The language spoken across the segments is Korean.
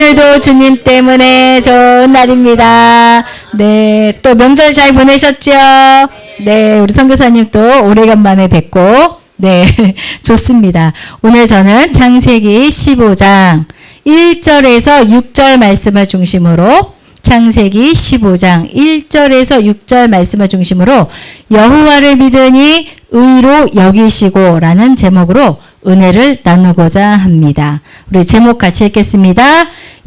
오늘도 주님 때문에 좋은 날입니다. 네, 또 명절 잘 보내셨죠? 네, 우리 선교사님 또 오래간만에 뵙고, 네, 좋습니다. 오늘 저는 창세기 15장 1절에서 6절 말씀을 중심으로, 창세기 15장 1절에서 6절 말씀을 중심으로 여호와를 믿으니 의로 여기시고 라는 제목으로 은혜를 나누고자 합니다. 우리 제목 같이 읽겠습니다.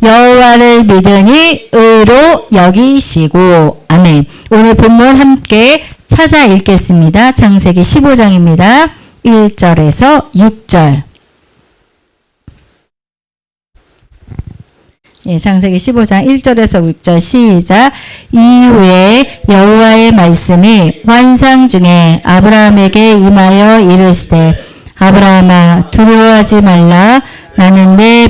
여호와를 믿으니 의로 여기시고. 아멘. 오늘 본문 함께 찾아 읽겠습니다. 창세기 15장입니다. 1절에서 6절. 예, 창세기 15장 1절에서 6절 시작. 이후에 여호와의 말씀이 환상 중에 아브라함에게 임하여 이르시되 아브라함아 두려워하지 말라. 나는 내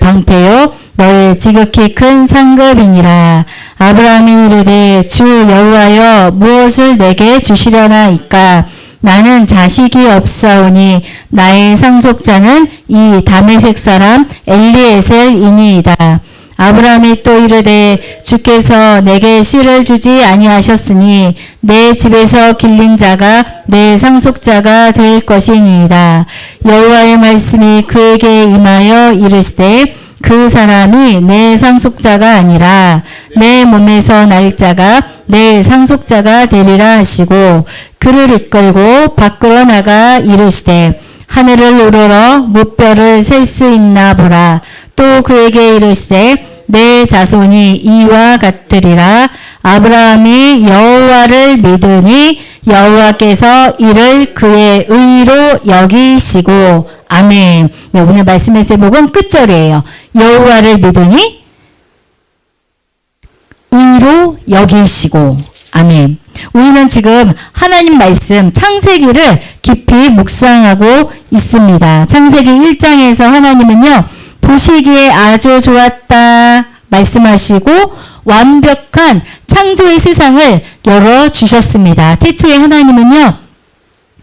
방패요 너의 지극히 큰 상급이니라. 아브라함이 이르되 주 여호와여 무엇을 내게 주시려나이까. 나는 자식이 없사오니 나의 상속자는 이 다메섹 사람 엘리에셀이니이다. 아브라함이 또 이르되 주께서 내게 씨를 주지 아니하셨으니 내 집에서 길린 자가 내 상속자가 될 것이니이다. 여호와의 말씀이 그에게 임하여 이르시되 그 사람이 내 상속자가 아니라 내 몸에서 날 자가 내 상속자가 되리라 하시고 그를 이끌고 밖으로 나가 이르시되 하늘을 우러러 무뼈를 셀 수 있나 보라. 또 그에게 이르시되 내 자손이 이와 같으리라. 아브라함이 여호와를 믿으니 여호와께서 이를 그의 의로 여기시고. 아멘. 네, 오늘 말씀의 제목은 끝절이에요. 여호와를 믿으니 의로 여기시고. 아멘. 우리는 지금 하나님 말씀 창세기를 깊이 묵상하고 있습니다. 창세기 1장에서 하나님은요, 보시기에 아주 좋았다 말씀하시고 완벽한 창조의 세상을 열어주셨습니다. 태초에 하나님은요,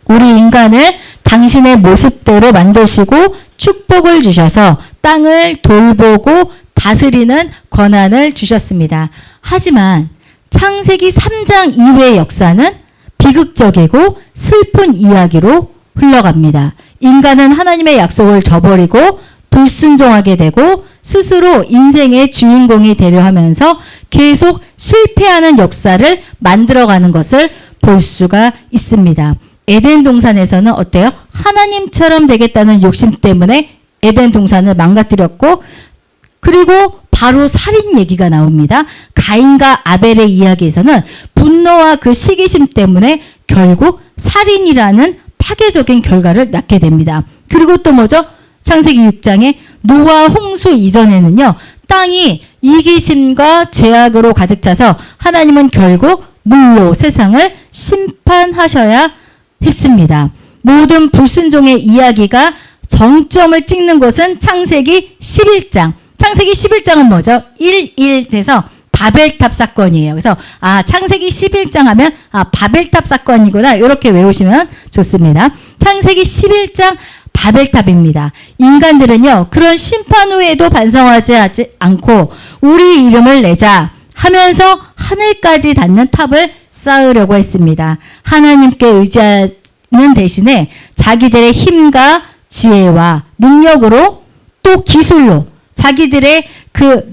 우리 인간을 당신의 모습대로 만드시고 축복을 주셔서 땅을 돌보고 다스리는 권한을 주셨습니다. 하지만 창세기 3장 이후의 역사는 비극적이고 슬픈 이야기로 흘러갑니다. 인간은 하나님의 약속을 저버리고 불순종하게 되고 스스로 인생의 주인공이 되려 하면서 계속 실패하는 역사를 만들어가는 것을 볼 수가 있습니다. 에덴 동산에서는 어때요? 하나님처럼 되겠다는 욕심 때문에 에덴 동산을 망가뜨렸고, 그리고 바로 살인 얘기가 나옵니다. 가인과 아벨의 이야기에서는 분노와 그 시기심 때문에 결국 살인이라는 파괴적인 결과를 낳게 됩니다. 그리고 또 뭐죠? 창세기 6장에 노아 홍수 이전에는요, 땅이 이기심과 죄악으로 가득 차서 하나님은 결국 물로 세상을 심판하셔야 했습니다. 모든 불순종의 이야기가 정점을 찍는 곳은 창세기 11장. 창세기 11장은 뭐죠? 1.1에서 바벨탑 사건이에요. 그래서 창세기 11장 하면 바벨탑 사건이구나, 이렇게 외우시면 좋습니다. 창세기 11장 바벨탑입니다. 인간들은요, 그런 심판 후에도 반성하지 않고 우리 이름을 내자 하면서 하늘까지 닿는 탑을 쌓으려고 했습니다. 하나님께 의지하는 대신에 자기들의 힘과 지혜와 능력으로 또 기술로 자기들의 그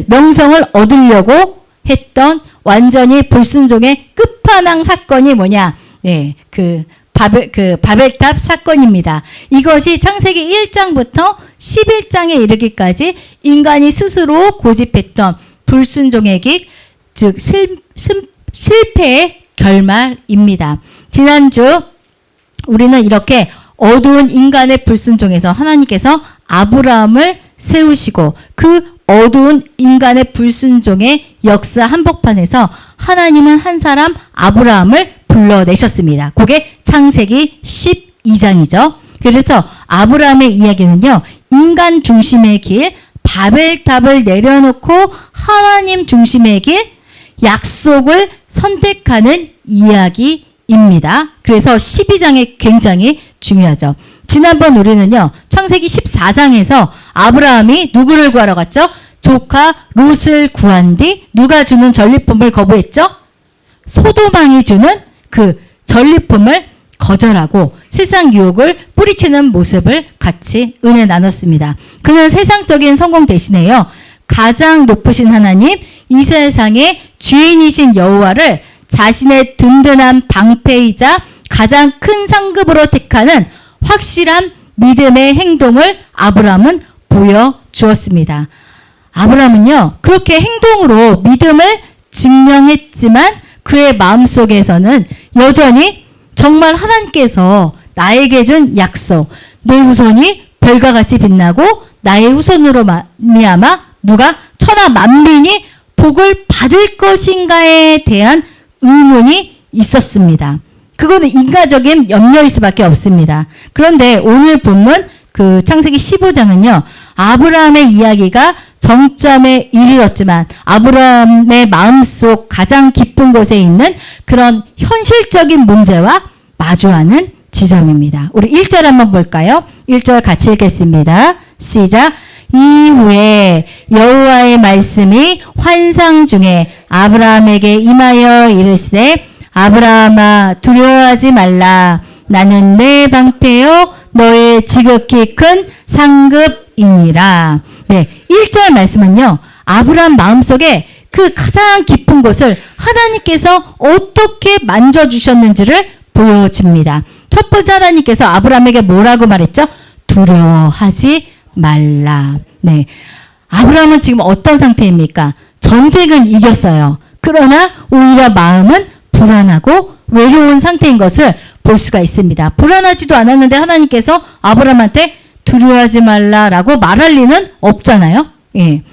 명성을 얻으려고 했던 완전히 불순종의 끝판왕 사건이 뭐냐? 네, 바벨탑 사건입니다. 이것이 창세기 1장부터 11장에 이르기까지 인간이 스스로 고집했던 불순종의 길, 즉 실패의 결말입니다. 지난주 우리는 이렇게 어두운 인간의 불순종에서 하나님께서 아브라함을 세우시고 그 어두운 인간의 불순종의 역사 한복판에서 하나님은 한 사람 아브라함을 불러내셨습니다. 그게 창세기 12장이죠. 그래서 아브라함의 이야기는요, 인간 중심의 길, 바벨탑을 내려놓고 하나님 중심의 길, 약속을 선택하는 이야기입니다. 그래서 12장이 굉장히 중요하죠. 지난번 우리는요, 창세기 14장에서 아브라함이 누구를 구하러 갔죠? 조카 롯을 구한 뒤 누가 주는 전리품을 거부했죠? 소돔왕이 주는 그 전리품을 거절하고 세상 유혹을 뿌리치는 모습을 같이 은혜 나눴습니다. 그는 세상적인 성공 대신에요. 가장 높으신 하나님, 이 세상의 주인이신 여호와를 자신의 든든한 방패이자 가장 큰 상급으로 택하는 확실한 믿음의 행동을 아브라함은 보여주었습니다. 아브라함은요, 그렇게 행동으로 믿음을 증명했지만 그의 마음속에서는 여전히 정말 하나님께서 나에게 준 약속, 내 후손이 별과 같이 빛나고 나의 후손으로 말미암아 누가 천하 만민이 복을 받을 것인가에 대한 의문이 있었습니다. 그거는 인간적인 염려일 수밖에 없습니다. 그런데 오늘 본문 그 창세기 15장은요. 아브라함의 이야기가 정점에 이르렀지만 아브라함의 마음속 가장 깊은 곳에 있는 그런 현실적인 문제와 마주하는 지점입니다. 우리 1절 한번 볼까요? 1절 같이 읽겠습니다. 시작. 이후에 여호와의 말씀이 환상 중에 아브라함에게 임하여 이르시되 아브라함아 두려워하지 말라. 나는 내 방패요 너의 지극히 큰 상급이니라. 네, 1절 말씀은요. 아브라함 마음속에 그 가장 깊은 곳을 하나님께서 어떻게 만져주셨는지를 보여줍니다. 첫 번째 하나님께서 아브라함에게 뭐라고 말했죠? 두려워하지 말라. 네, 아브라함은 지금 어떤 상태입니까? 전쟁은 이겼어요. 그러나 오히려 마음은 불안하고 외로운 상태인 것을 볼 수가 있습니다. 불안하지도 않았는데 하나님께서 아브라함한테 두려워하지 말라라고 말할 리는 없잖아요. 예.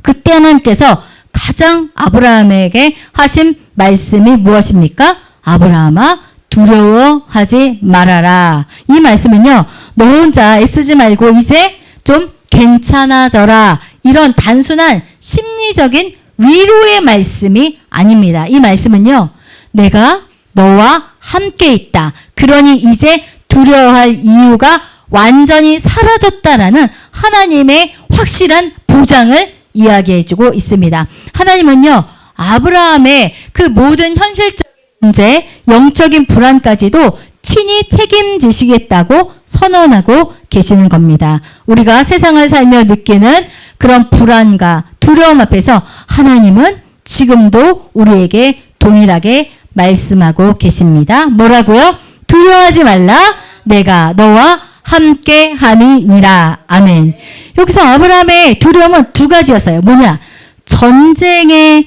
그때 하나님께서 가장 아브라함에게 하신 말씀이 무엇입니까? 아브라함아 두려워하지 말아라. 이 말씀은요. 너 혼자 애쓰지 말고 이제 좀 괜찮아져라. 이런 단순한 심리적인 위로의 말씀이 아닙니다. 이 말씀은요. 내가 너와 함께 있다. 그러니 이제 두려워할 이유가 완전히 사라졌다라는 하나님의 확실한 보장을 이야기해주고 있습니다. 하나님은요. 아브라함의 그 모든 현실적인 문제, 영적인 불안까지도 친히 책임지시겠다고 선언하고 계시는 겁니다. 우리가 세상을 살며 느끼는 그런 불안과 두려움 앞에서 하나님은 지금도 우리에게 동일하게 말씀하고 계십니다. 뭐라고요? 두려워하지 말라. 내가 너와 함께 함이니라. 아멘. 여기서 아브라함의 두려움은 두 가지였어요. 뭐냐? 전쟁을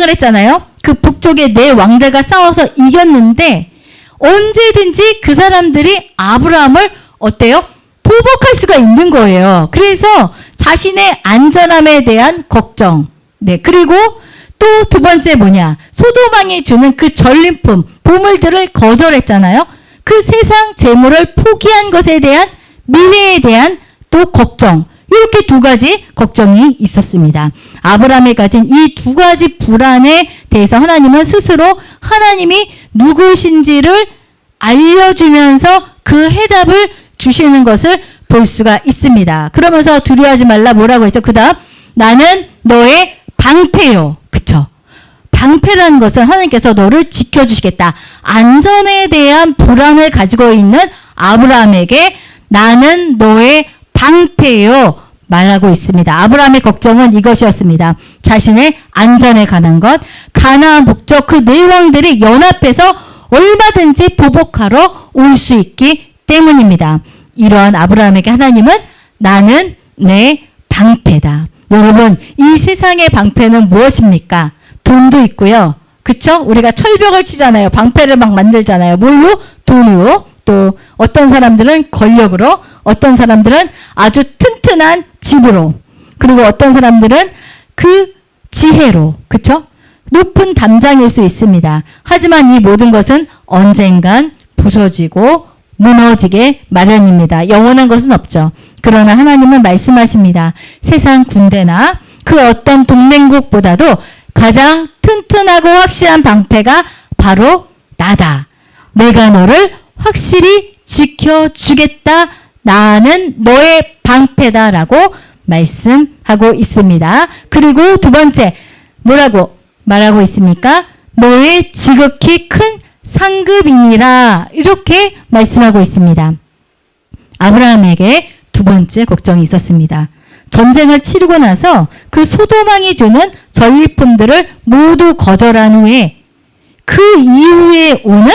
했잖아요. 그 북쪽에 네 왕대가 싸워서 이겼는데 언제든지 그 사람들이 아브라함을 어때요? 보복할 수가 있는 거예요. 그래서 자신의 안전함에 대한 걱정. 네. 그리고 또 두 번째 뭐냐? 소돔왕이 주는 그 전리품, 보물들을 거절했잖아요. 그 세상 재물을 포기한 것에 대한 미래에 대한 또 걱정. 이렇게 두 가지 걱정이 있었습니다. 아브라함이 가진 이 두 가지 불안에 대해서 하나님은 스스로 하나님이 누구신지를 알려주면서 그 해답을 주시는 것을 볼 수가 있습니다. 그러면서 두려워하지 말라 뭐라고 했죠? 그 다음 나는 너의 방패요. 그쵸? 방패라는 것은 하나님께서 너를 지켜주시겠다. 안전에 대한 불안을 가지고 있는 아브라함에게 나는 너의 방패요. 말하고 있습니다. 아브라함의 걱정은 이것이었습니다. 자신의 안전에 관한 것, 가나안 북쪽 그 네 왕들이 연합해서 얼마든지 보복하러 올 수 있기 때문입니다. 이러한 아브라함에게 하나님은 나는 내 방패다. 여러분, 이 세상의 방패는 무엇입니까? 돈도 있고요. 그쵸? 우리가 철벽을 치잖아요. 방패를 막 만들잖아요. 뭘로? 돈으로. 또 어떤 사람들은 권력으로, 어떤 사람들은 아주 튼튼한 집으로, 그리고 어떤 사람들은 그 지혜로, 그쵸? 높은 담장일 수 있습니다. 하지만 이 모든 것은 언젠간 부서지고 무너지게 마련입니다. 영원한 것은 없죠. 그러나 하나님은 말씀하십니다. 세상 군대나 그 어떤 동맹국보다도 가장 튼튼하고 확실한 방패가 바로 나다. 내가 너를 확실히 지켜주겠다. 나는 너의 방패다라고 말씀하고 있습니다. 그리고 두 번째 뭐라고 말하고 있습니까? 너의 지극히 큰 상급이니라 이렇게 말씀하고 있습니다. 아브라함에게 두 번째 걱정이 있었습니다. 전쟁을 치르고 나서 그 소도망이 주는 전리품들을 모두 거절한 후에 그 이후에 오는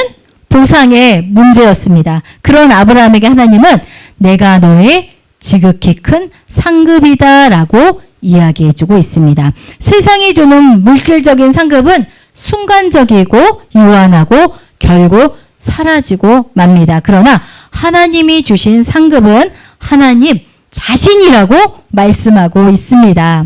보상의 문제였습니다. 그런 아브라함에게 하나님은 내가 너의 지극히 큰 상급이다 라고 이야기해주고 있습니다. 세상이 주는 물질적인 상급은 순간적이고 유한하고 결국 사라지고 맙니다. 그러나 하나님이 주신 상급은 하나님 자신이라고 말씀하고 있습니다.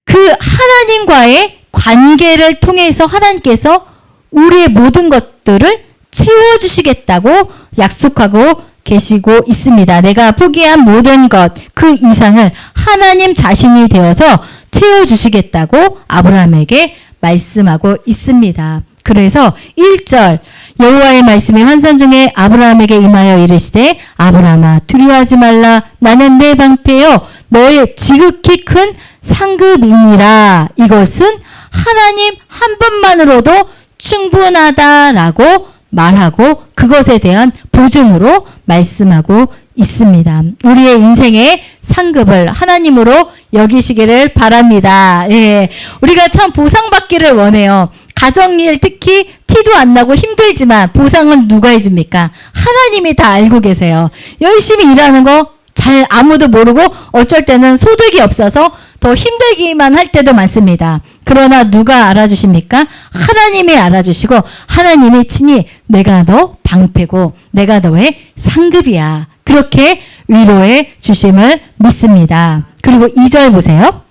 그 하나님과의 관계를 통해서 하나님께서 우리의 모든 것들을 채워주시겠다고 약속하고 계시고 있습니다. 내가 포기한 모든 것, 그 이상을 하나님 자신이 되어서 채워주시겠다고 아브라함에게 말씀하고 있습니다. 그래서 1절 여호와의 말씀이 환상 중에 아브라함에게 임하여 이르시되 아브라함아 두려워하지 말라 나는 내 방패요 너의 지극히 큰 상급이니라. 이것은 하나님 한 분만으로도 충분하다라고 말하고 그것에 대한 보증으로 말씀하고 있습니다. 우리의 인생의 상급을 하나님으로 여기시기를 바랍니다. 예, 우리가 참 보상받기를 원해요. 가정일 특히 티도 안 나고 힘들지만 보상은 누가 해줍니까? 하나님이 다 알고 계세요. 열심히 일하는 거 잘 아무도 모르고 어쩔 때는 소득이 없어서 더 힘들기만 할 때도 많습니다. 그러나 누가 알아주십니까? 하나님이 알아주시고 하나님이 친히 내가 너 방패고 내가 너의 상급이야. 그렇게 위로해 주심을 믿습니다. 그리고 2절 보세요.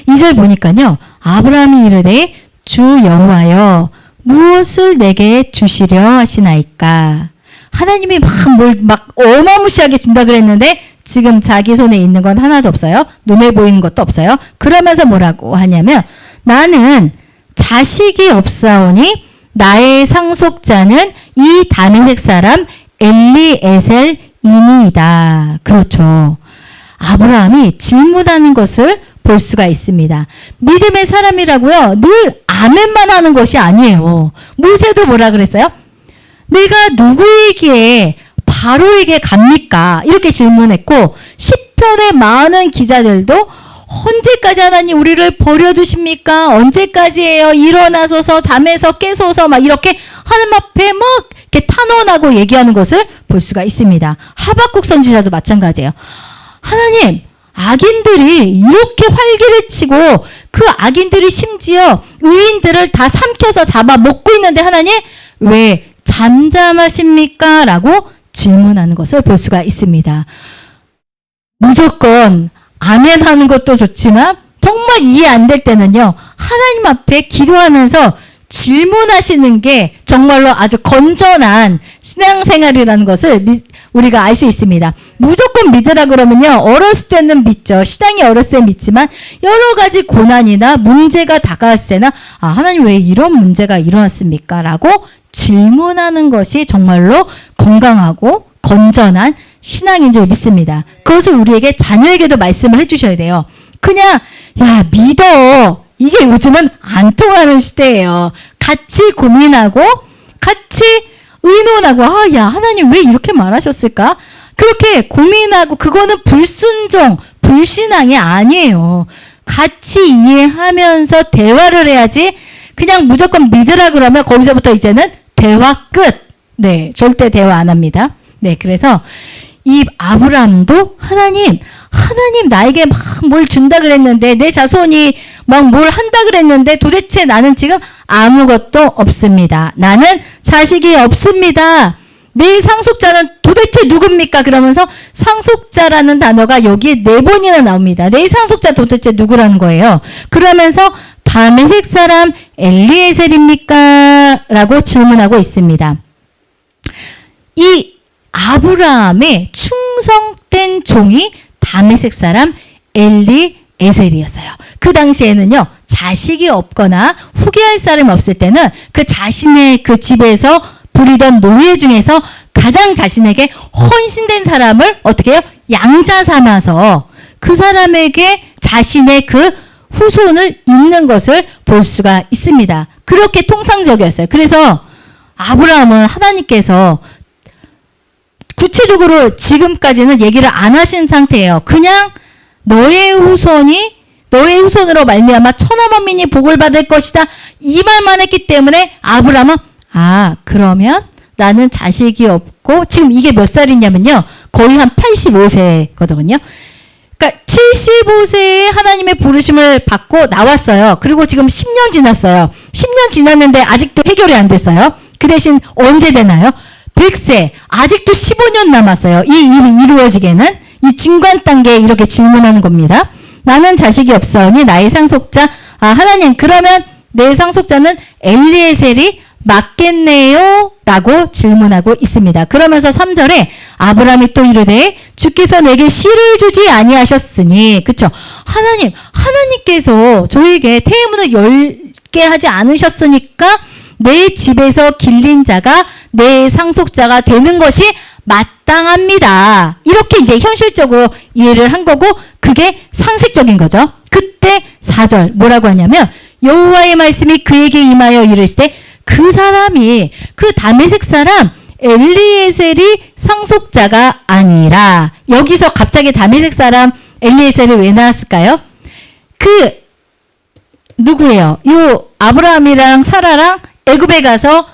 2절 보니까요. 아브라함이 이르되 주 여호와여 무엇을 내게 주시려 하시나이까. 하나님이 막 어마무시하게 준다 그랬는데 지금 자기 손에 있는 건 하나도 없어요. 눈에 보이는 것도 없어요. 그러면서 뭐라고 하냐면 나는 자식이 없사오니 나의 상속자는 이 다메섹 사람 엘리에셀이니이다. 그렇죠. 아브라함이 질문하는 것을 볼 수가 있습니다. 믿음의 사람이라고요. 늘 아멘만 하는 것이 아니에요. 모세도 뭐라 그랬어요? 내가 누구에게 바로에게 갑니까? 이렇게 질문했고 시편의 많은 기자들도 언제까지 하나님 우리를 버려두십니까? 언제까지예요? 일어나소서 잠에서 깨소서 막 이렇게 하나님 앞에 막 이렇게 탄원하고 얘기하는 것을 볼 수가 있습니다. 하박국 선지자도 마찬가지예요. 하나님 악인들이 이렇게 활기를 치고 그 악인들이 심지어 의인들을 다 삼켜서 잡아 먹고 있는데 하나님 왜 잠잠하십니까? 라고 질문하는 것을 볼 수가 있습니다. 무조건 아멘 하는 것도 좋지만 정말 이해 안 될 때는요. 하나님 앞에 기도하면서 질문하시는 게 정말로 아주 건전한 신앙생활이라는 것을 우리가 알 수 있습니다. 무조건 믿으라 그러면요. 어렸을 때는 믿죠. 신앙이 어렸을 때 믿지만 여러 가지 고난이나 문제가 다가왔을 때는 하나님 왜 이런 문제가 일어났습니까? 라고 질문하는 것이 정말로 건강하고 건전한 신앙인 줄 믿습니다. 그것을 우리에게 자녀에게도 말씀을 해주셔야 돼요. 그냥 야 믿어. 이게 요즘은 안 통하는 시대예요. 같이 고민하고 같이 의논하고 야 하나님 왜 이렇게 말하셨을까? 그렇게 고민하고 그거는 불순종, 불신앙이 아니에요. 같이 이해하면서 대화를 해야지 그냥 무조건 믿으라 그러면 거기서부터 이제는 대화 끝. 네, 절대 대화 안 합니다. 네, 그래서 이 아브라함도 하나님 나에게 막 뭘 준다 그랬는데 내 자손이 막 뭘 한다 그랬는데 도대체 나는 지금 아무것도 없습니다. 나는 자식이 없습니다. 내 상속자는 도대체 누굽니까? 그러면서 상속자라는 단어가 여기에 4번이나 나옵니다. 내 상속자 도대체 누구라는 거예요. 그러면서 다메섹 사람 엘리에셀입니까? 라고 질문하고 있습니다. 이 아브라함의 충성된 종이 다메섹 사람 엘리에셀이었어요. 그 당시에는요, 자식이 없거나 후계할 사람이 없을 때는 그 자신의 그 집에서 부리던 노예 중에서 가장 자신에게 헌신된 사람을 어떻게 해요? 양자 삼아서 그 사람에게 자신의 그 후손을 잇는 것을 볼 수가 있습니다. 그렇게 통상적이었어요. 그래서 아브라함은 하나님께서 구체적으로 지금까지는 얘기를 안 하신 상태예요. 그냥 너의 후손으로 말미암아 천하 만민이 복을 받을 것이다. 이 말만 했기 때문에 아브라함은 그러면 나는 자식이 없고 지금 이게 몇 살이냐면요. 거의 한 85세거든요. 그러니까 75세에 하나님의 부르심을 받고 나왔어요. 그리고 지금 10년 지났어요. 10년 지났는데 아직도 해결이 안 됐어요. 그 대신 언제 되나요? 100세. 아직도 15년 남았어요. 이 일이 이루어지게는. 이 중간 단계에 이렇게 질문하는 겁니다. 나는 자식이 없사오니 나의 상속자. 하나님, 그러면 내 상속자는 엘리에셀이 맞겠네요? 라고 질문하고 있습니다. 그러면서 3절에 아브라함이 또 이르되 주께서 내게 씨를 주지 아니하셨으니, 그쵸? 하나님께서 저에게 태의문을 열게 하지 않으셨으니까 내 집에서 길린 자가 내 상속자가 되는 것이 마땅합니다. 이렇게 이제 현실적으로 이해를 한 거고, 그게 상식적인 거죠. 그때 4절 뭐라고 하냐면 여호와의 말씀이 그에게 임하여 이르시되 그 사람이 그 다메섹 사람 엘리에셀이 상속자가 아니라, 여기서 갑자기 다메섹 사람 엘리에셀이 왜 나왔을까요? 누구예요? 요 아브라함이랑 사라랑 애굽에 가서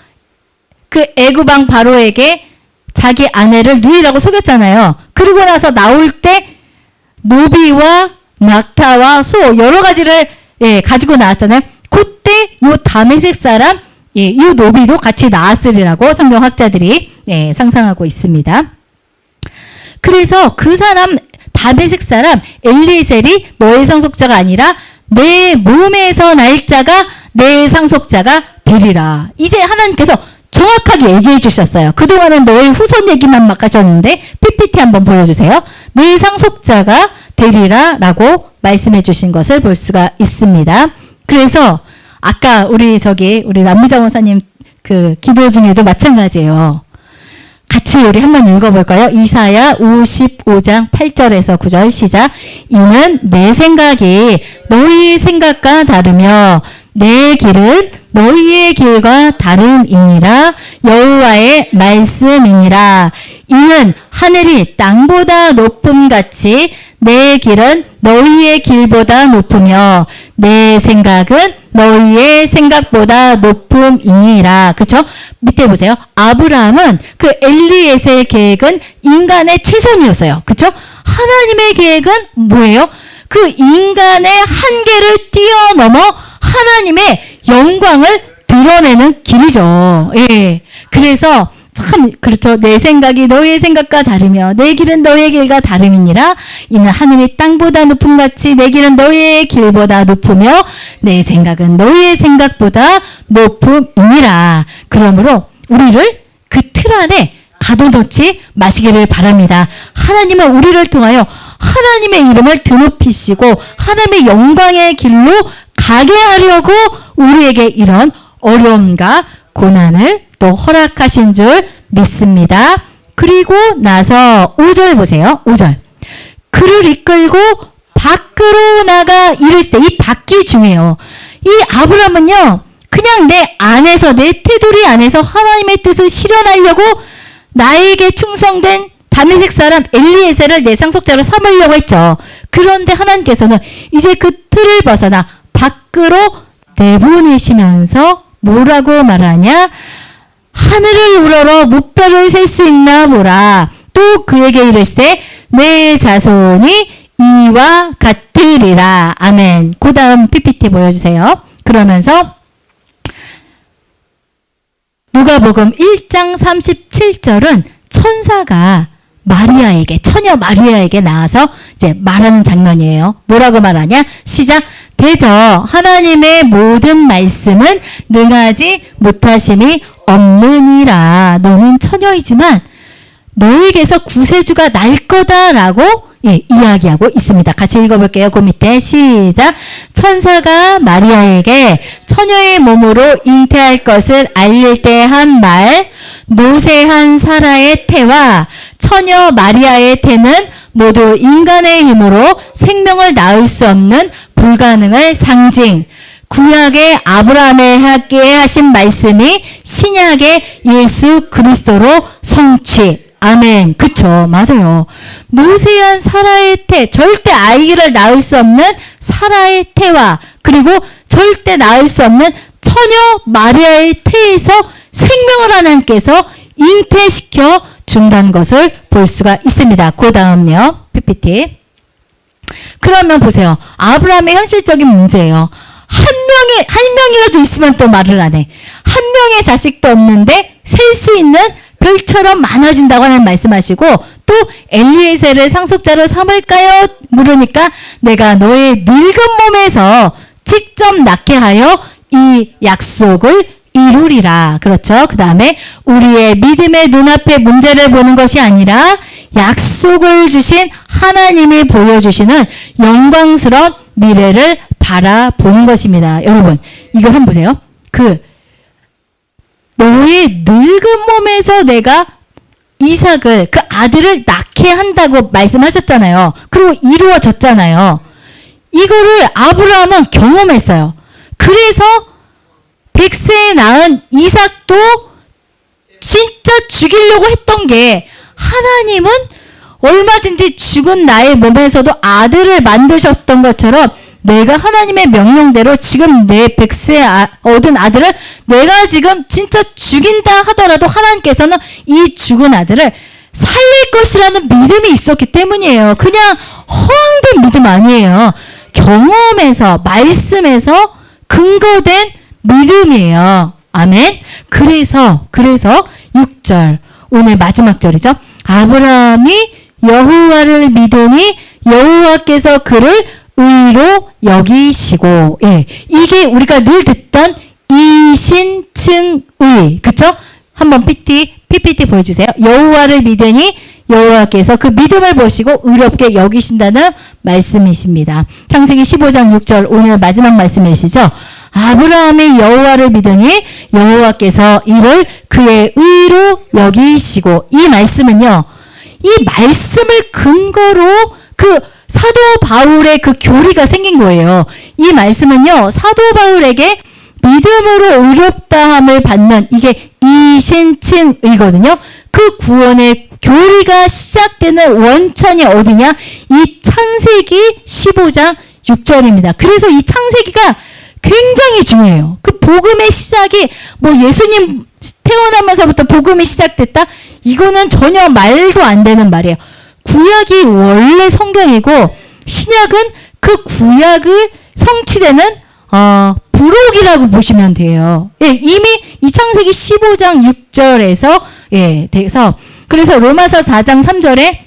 그 애굽 왕 바로에게 자기 아내를 누이라고 속였잖아요. 그리고 나서 나올 때 노비와 낙타와 소 여러 가지를 가지고 나왔잖아요. 그때 요 다메섹 사람 이 노비도 같이 나왔으리라고 성경학자들이 상상하고 있습니다. 그래서 그 사람 다메섹 사람 엘리에셀이 너의 상속자가 아니라 내 몸에서 날 자가 내 상속자가 되리라. 이제 하나님께서 정확하게 얘기해 주셨어요. 그동안은 너의 후손 얘기만 막 하셨는데 PPT 한번 보여주세요. 내 상속자가 되리라 라고 말씀해 주신 것을 볼 수가 있습니다. 그래서 아까 우리 남미자 원사님 그 기도 중에도 마찬가지예요. 같이 우리 한번 읽어볼까요? 이사야 55장 8절에서 9절 시작. 이는 내 생각이 너희의 생각과 다르며 내 길은 너희의 길과 다름이니라. 여호와의 말씀이니라. 이는 하늘이 땅보다 높음같이 내 길은 너희의 길보다 높으며 내 생각은 너희의 생각보다 높음이니라. 그쵸? 밑에 보세요. 아브라함은 그 엘리에셀 계획은 인간의 최선이었어요. 그쵸? 하나님의 계획은 뭐예요? 그 인간의 한계를 뛰어넘어 하나님의 영광을 드러내는 길이죠. 그래서 참 그렇죠. 내 생각이 너희의 생각과 다르며 내 길은 너희의 길과 다름이니라. 이는 하늘이 땅보다 높음같이 내 길은 너희의 길보다 높으며 내 생각은 너희의 생각보다 높음이니라. 그러므로 우리를 그 틀 안에 가둬놓지 마시기를 바랍니다. 하나님은 우리를 통하여 하나님의 이름을 드높이시고 하나님의 영광의 길로 가게 하려고 우리에게 이런 어려움과 고난을 또 허락하신 줄 믿습니다. 그리고 나서 5절 보세요. 5절. 그를 이끌고 밖으로 나가 이르시되, 이 밖이 중요해요. 이 아브라함은요, 그냥 내 안에서, 내 테두리 안에서 하나님의 뜻을 실현하려고 나에게 충성된 다메섹 사람 엘리에셀을 내 상속자로 삼으려고 했죠. 그런데 하나님께서는 이제 그 틀을 벗어나 밖으로 내보내시면서 뭐라고 말하냐? 하늘을 우러러 무뼈를 셀 수 있나 보라. 또 그에게 이르시되 내 자손이 이와 같으리라. 아멘. 그 다음 PPT 보여주세요. 그러면서 누가복음 1장 37절은 천사가 처녀 마리아에게 나와서 이제 말하는 장면이에요. 뭐라고 말하냐? 시작. 대저 하나님의 모든 말씀은 능하지 못하심이 없느니라. 너는 처녀이지만 너에게서 구세주가 날 거다라고 이야기하고 있습니다. 같이 읽어볼게요. 그 밑에 시작. 천사가 마리아에게 처녀의 몸으로 잉태할 것을 알릴 때 한 말, 노쇠한 사라의 태와 처녀 마리아의 태는 모두 인간의 힘으로 생명을 낳을 수 없는 불가능한 상징. 구약의 아브라함에게 하신 말씀이 신약의 예수 그리스도로 성취. 아멘. 그쵸. 맞아요. 노쇠한 사라의 태, 절대 아이를 낳을 수 없는 사라의 태와 그리고 절대 낳을 수 없는 처녀 마리아의 태에서 생명을 하나님께서 잉태시켜 준다는 것을 볼 수가 있습니다. 그 다음요. PPT. 그러면 보세요. 아브라함의 현실적인 문제예요. 한 명이라도 있으면 또 말을 안 해. 한 명의 자식도 없는데 셀 수 있는 별처럼 많아진다고 하는 말씀하시고 또 엘리에셀을 상속자로 삼을까요? 물으니까 내가 너의 늙은 몸에서 직접 낳게 하여 이 약속을 이루리라. 그렇죠. 그 다음에 우리의 믿음의 눈앞에 문제를 보는 것이 아니라 약속을 주신 하나님이 보여주시는 영광스러운 미래를 바라보는 것입니다. 여러분 이걸 한번 보세요. 너의 늙은 몸에서 내가 이삭을 그 아들을 낳게 한다고 말씀하셨잖아요. 그리고 이루어졌잖아요. 이거를 아브라함은 경험했어요. 그래서 100세에 낳은 이삭도 진짜 죽이려고 했던 게 하나님은 얼마든지 죽은 나의 몸에서도 아들을 만드셨던 것처럼 내가 하나님의 명령대로 지금 내 100세 얻은 아들을 내가 지금 진짜 죽인다 하더라도 하나님께서는 이 죽은 아들을 살릴 것이라는 믿음이 있었기 때문이에요. 그냥 허황된 믿음 아니에요. 경험에서 말씀에서 근거된 믿음이에요. 아멘. 그래서 6절 오늘 마지막 절이죠. 아브라함이 여호와를 믿으니 여호와께서 그를 의로 여기시고, 예, 이게 우리가 늘 듣던 이신층의, 그쵸? 한번 PPT 보여주세요. 여호와를 믿으니 여호와께서 그 믿음을 보시고 의롭게 여기신다는 말씀이십니다. 창세기 15장 6절 오늘 마지막 말씀이시죠. 아브라함이 여호와를 믿으니 여호와께서 이를 그의 의로 여기시고, 이 말씀은요, 이 말씀을 근거로 사도 바울의 그 교리가 생긴 거예요. 이 말씀은요, 사도 바울에게 믿음으로 의롭다함을 받는 이게 이신층이거든요. 그 구원의 교리가 시작되는 원천이 어디냐? 이 창세기 15장 6절입니다. 그래서 이 창세기가 굉장히 중요해요. 그 복음의 시작이 뭐 예수님 태어나면서부터 복음이 시작됐다? 이거는 전혀 말도 안 되는 말이에요. 구약이 원래 성경이고 신약은 그 구약을 성취되는 부록이라고 보시면 돼요. 예, 이미 이 창세기 15장 6절에서 돼서 그래서 로마서 4장 3절에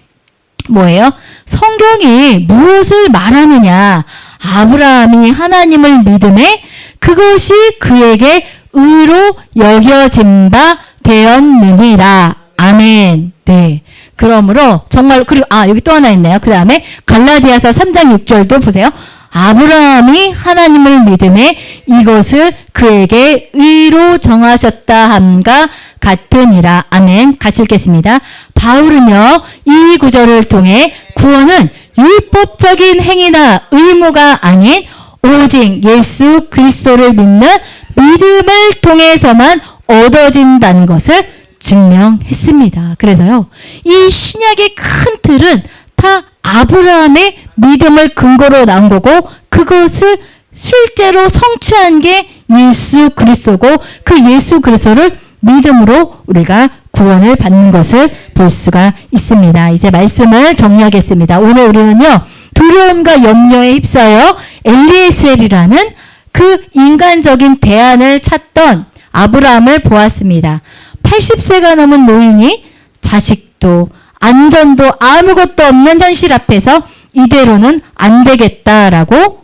뭐예요? 성경이 무엇을 말하느냐? 아브라함이 하나님을 믿음에 그것이 그에게 의로 여겨진 바 되었느니라. 아멘. 네. 그러므로 정말 그리고 여기 또 하나 있네요. 그 다음에 갈라디아서 3장 6절도 보세요. 아브라함이 하나님을 믿음에 이것을 그에게 의로 정하셨다 함과 같으니라. 아멘. 같이 읽겠습니다. 바울은요, 이 구절을 통해 구원은 율법적인 행위나 의무가 아닌 오직 예수 그리스도를 믿는 믿음을 통해서만 얻어진다는 것을 증명했습니다. 그래서요, 이 신약의 큰 틀은 다 아브라함의 믿음을 근거로 나온 거고 그것을 실제로 성취한 게 예수 그리스도고 그 예수 그리스도를 믿음으로 우리가 구원을 받는 것을 볼 수가 있습니다. 이제 말씀을 정리하겠습니다. 오늘 우리는요, 두려움과 염려에 휩싸여 엘리에셀이라는 그 인간적인 대안을 찾던 아브라함을 보았습니다. 80세가 넘은 노인이 자식도 안전도 아무것도 없는 현실 앞에서 이대로는 안 되겠다라고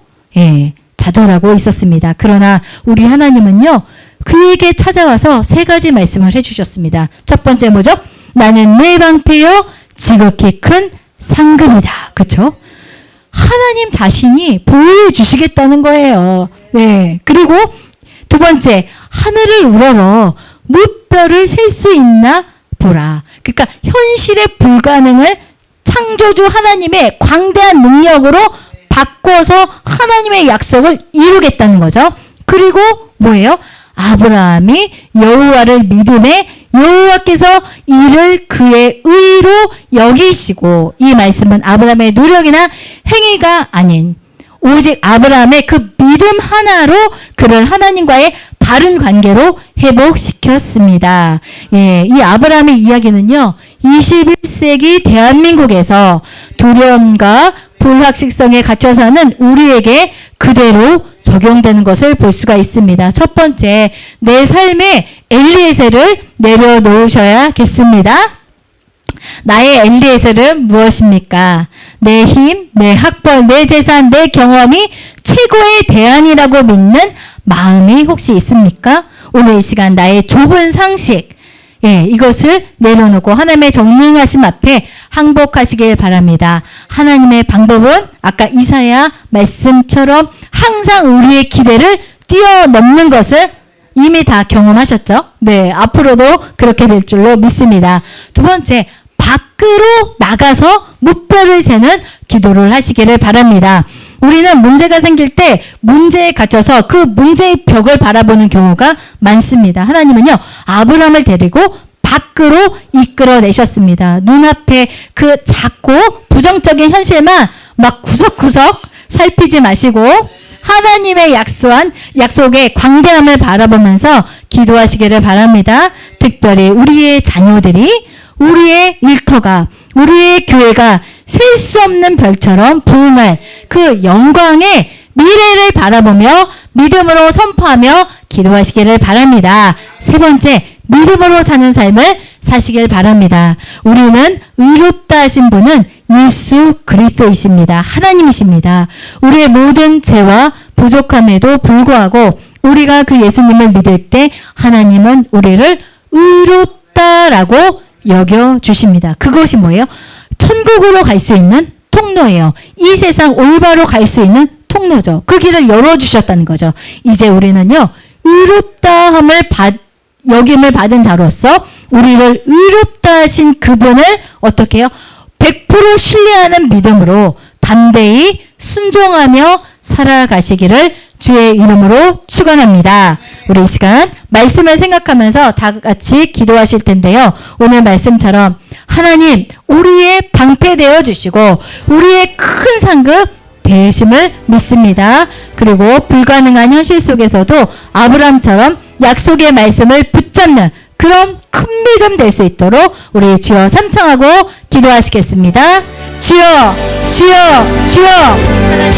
좌절하고 있었습니다. 그러나 우리 하나님은요, 그에게 찾아와서 세 가지 말씀을 해주셨습니다. 첫 번째 뭐죠? 나는 내 방패요 지극히 큰 상급이다. 그렇죠? 하나님 자신이 보호해 주시겠다는 거예요. 네. 그리고 두 번째, 하늘을 우러러 무뼈를 셀 수 있나 보라. 그러니까 현실의 불가능을 창조주 하나님의 광대한 능력으로 바꿔서 하나님의 약속을 이루겠다는 거죠. 그리고 뭐예요? 아브라함이 여호와를 믿음에 여호와께서 이를 그의 의로 여기시고, 이 말씀은 아브라함의 노력이나 행위가 아닌 오직 아브라함의 그 믿음 하나로 그를 하나님과의 바른 관계로 회복시켰습니다. 예, 이 아브라함의 이야기는요, 21세기 대한민국에서 두려움과 불확실성에 갇혀 사는 우리에게 그대로 적용되는 것을 볼 수가 있습니다. 첫 번째, 내 삶에 엘리에셀을 내려놓으셔야겠습니다. 나의 엘리에셀은 무엇입니까? 내 힘, 내 학벌, 내 재산, 내 경험이 최고의 대안이라고 믿는 마음이 혹시 있습니까? 오늘 이 시간 나의 좁은 상식, 이것을 내려놓고 하나님의 전능하심 앞에 항복하시길 바랍니다. 하나님의 방법은 아까 이사야 말씀처럼 항상 우리의 기대를 뛰어넘는 것을 이미 다 경험하셨죠? 네, 앞으로도 그렇게 될 줄로 믿습니다. 두 번째, 밖으로 나가서 무뼈를 세는 기도를 하시기를 바랍니다. 우리는 문제가 생길 때 문제에 갇혀서 그 문제의 벽을 바라보는 경우가 많습니다. 하나님은요, 아브라함을 데리고 밖으로 이끌어내셨습니다. 눈앞에 그 작고 부정적인 현실만 막 구석구석 살피지 마시고 하나님의 약속의 광대함을 바라보면서 기도하시기를 바랍니다. 특별히 우리의 자녀들이, 우리의 일터가, 우리의 교회가 셀 수 없는 별처럼 부흥할 그 영광의 미래를 바라보며 믿음으로 선포하며 기도하시기를 바랍니다. 세 번째, 믿음으로 사는 삶을 사시길 바랍니다. 우리는 의롭다 하신 분은 예수 그리스도이십니다. 하나님이십니다. 우리의 모든 죄와 부족함에도 불구하고 우리가 그 예수님을 믿을 때 하나님은 우리를 의롭다라고 여겨주십니다. 그것이 뭐예요? 천국으로 갈 수 있는 통로예요. 이 세상 올바로 갈 수 있는 통로죠. 그 길을 열어주셨다는 거죠. 이제 우리는요, 의롭다함을 여김을 받은 자로서 우리를 의롭다 하신 그분을 어떻게 해요? 100% 신뢰하는 믿음으로 담대히 순종하며 살아가시기를 주의 이름으로 축원합니다. 우리 이 시간 말씀을 생각하면서 다 같이 기도하실 텐데요. 오늘 말씀처럼 하나님, 우리의 방패 되어 주시고 우리의 큰 상급 되심을 믿습니다. 그리고 불가능한 현실 속에서도 아브라함처럼 약속의 말씀을 붙잡는 그런 큰 믿음 될 수 있도록 우리 주여 삼창하고 기도하시겠습니다. 주여, 주여, 주여.